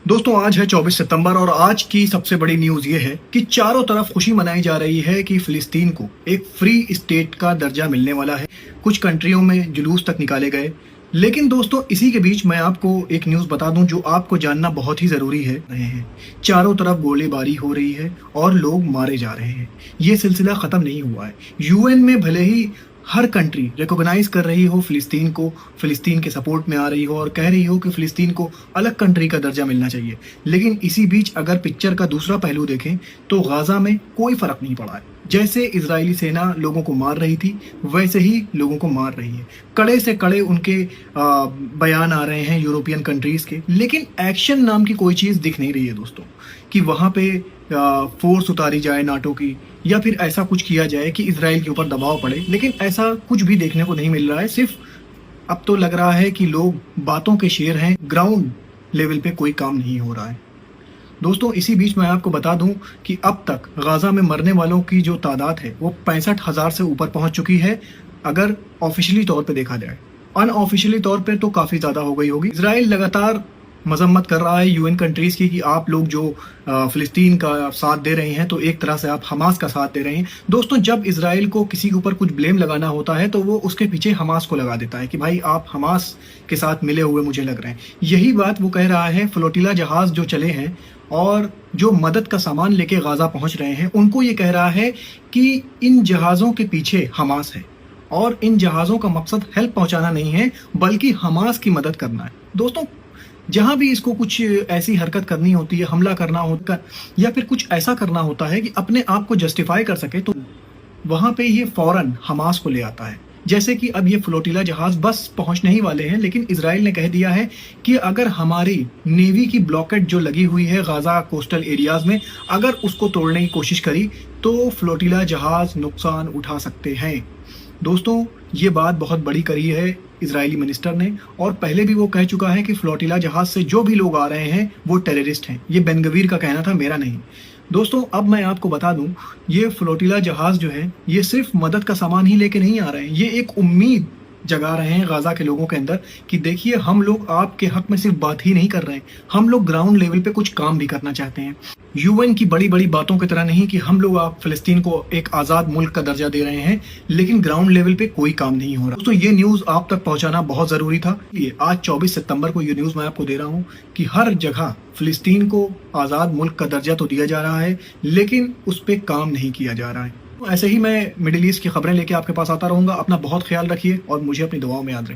दोस्तों आज है 24 सितंबर और आज की सबसे बड़ी न्यूज ये है कि चारों तरफ खुशी मनाई जा रही है कि फिलिस्तीन को एक फ्री स्टेट का दर्जा मिलने वाला है। कुछ कंट्रियों में जुलूस तक निकाले गए। लेकिन दोस्तों इसी के बीच मैं आपको एक न्यूज बता दूं जो आपको जानना बहुत ही जरूरी है। चारों तरफ गोलीबारी हो रही है और लोग मारे जा रहे हैं। ये सिलसिला खत्म नहीं हुआ है। यूएन में भले ही हर कंट्री रिकॉग्नाइज कर रही हो फिलिस्तीन को, फिलिस्तीन के सपोर्ट में आ रही हो और कह रही हो कि फिलिस्तीन को अलग कंट्री का दर्जा मिलना चाहिए, लेकिन इसी बीच अगर पिक्चर का दूसरा पहलू देखें तो गाजा में कोई फर्क नहीं पड़ा है। जैसे इजरायली सेना लोगों को मार रही थी वैसे ही लोगों को मार रही है। कड़े से कड़े उनके बयान आ रहे हैं यूरोपियन कंट्रीज के, लेकिन एक्शन नाम की कोई चीज़ दिख नहीं रही है दोस्तों कि वहाँ पे फोर्स उतारी जाए नाटो की या फिर ऐसा कुछ किया जाए कि इजराइल के ऊपर दबाव पड़े। लेकिन ऐसा कुछ भी देखने को नहीं मिल रहा है। सिर्फ अब तो लग रहा है कि लोग बातों के शेर हैं, ग्राउंड लेवल पे कोई काम नहीं हो रहा है। दोस्तों इसी बीच मैं आपको बता दूं कि अब तक गाजा में मरने वालों की जो तादाद है वो 65,000 से ऊपर पहुंच चुकी है अगर ऑफिशियली तौर पे देखा जाए। अनऑफिशियली तौर पे तो काफ़ी ज़्यादा हो गई होगी। इसराइल लगातार मजम्मत कर रहा है यूएन कंट्रीज़ की कि आप लोग जो फ़िलिस्तीन का साथ दे रहे हैं तो एक तरह से आप हमास का साथ दे रहे हैं। दोस्तों जब इसराइल को किसी के ऊपर कुछ ब्लेम लगाना होता है तो वो उसके पीछे हमास को लगा देता है कि भाई आप हमास के साथ मिले हुए मुझे लग रहे हैं। यही बात वो कह रहा है। फ्लोटिला जहाज़ जो चले हैं और जो मदद का सामान लेके गाजा पहुंच रहे हैं उनको ये कह रहा है कि इन जहाज़ों के पीछे हमास है और इन जहाज़ों का मकसद हेल्प पहुंचाना नहीं है बल्कि हमास की मदद करना है। दोस्तों जहां भी इसको कुछ ऐसी हरकत करनी होती है, हमला करना होता या फिर कुछ ऐसा करना होता है कि अपने आप को जस्टिफाई कर सके, तो वहां पे ये फौरन हमास को ले आता है। जैसे कि अब ये फ्लोटिला जहाज बस पहुंचने ही वाले हैं, लेकिन इजराइल ने कह दिया है कि अगर हमारी नेवी की ब्लॉकेट जो लगी हुई है गाजा कोस्टल एरियाज में, अगर उसको तोड़ने की कोशिश करी तो फ्लोटिला जहाज नुकसान उठा सकते हैं। दोस्तों ये बात बहुत बड़ी करी है इजरायली मिनिस्टर ने, और पहले भी वो कह चुका है कि फ्लोटिला जहाज से जो भी लोग आ रहे हैं वो टेररिस्ट हैं। ये बेन गवीर का कहना था, मेरा नहीं। दोस्तों अब मैं आपको बता दूं, ये फ्लोटिला जहाज जो है ये सिर्फ मदद का सामान ही लेके नहीं आ रहे हैं, ये एक उम्मीद जगा रहे हैं गाजा के लोगों के अंदर कि देखिए हम लोग आपके हक में सिर्फ बात ही नहीं कर रहे हैं, हम लोग ग्राउंड लेवल पे कुछ काम भी करना चाहते हैं। यूएन की बड़ी बड़ी बातों की तरह नहीं कि हम लोग आप फिलिस्तीन को एक आज़ाद मुल्क का दर्जा दे रहे हैं, लेकिन ग्राउंड लेवल पे कोई काम नहीं हो रहा। दोस्तों ये न्यूज़ आप तक पहुंचाना बहुत ज़रूरी था। ये आज 24 सितंबर को ये न्यूज़ मैं आपको दे रहा हूँ कि हर जगह फिलिस्तीन को आज़ाद मुल्क का दर्जा तो दिया जा रहा है लेकिन उस पर काम नहीं किया जा रहा है। ऐसे ही मैं मिडिल ईस्ट की खबरें लेके आपके पास आता रहूँगा। अपना बहुत ख्याल रखिए और मुझे अपनी दुआओं में याद रखिए।